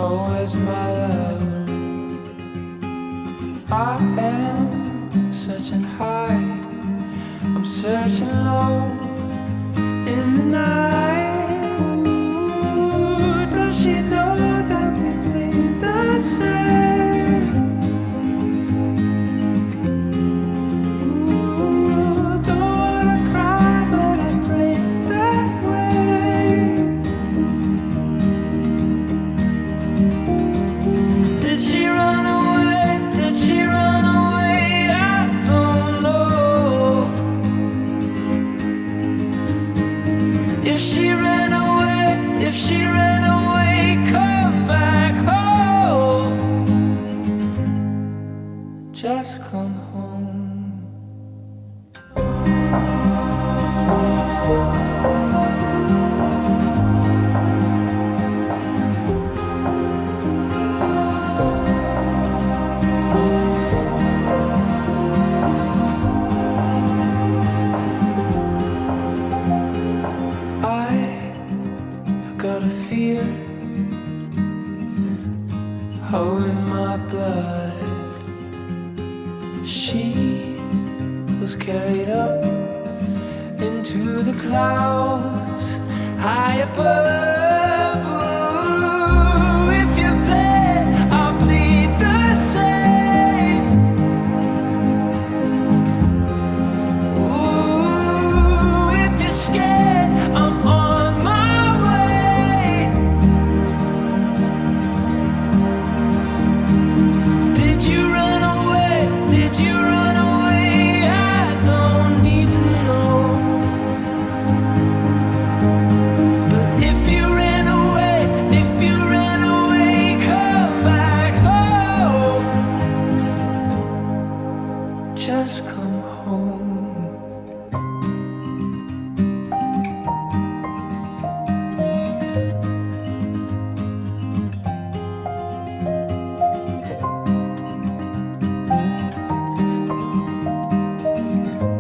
Oh, where's my love? I am searching high, I'm searching low in the night. Ooh, does she know that we bleed the same? Ooh, don't wanna cry, but I break that way. Did she run away? Did she run away? I don't know. If she ran away, if she ran away, come back home. Just come home. I got a fear, oh, in my blood. She was carried up into the clouds high above. Ooh, if you bleed, I'll bleed the same. Ooh, if you're scared, I'm on my way. Did you run away? Did you run away? I don't need to know. But if you ran away, if you ran away, come back home. Just come home.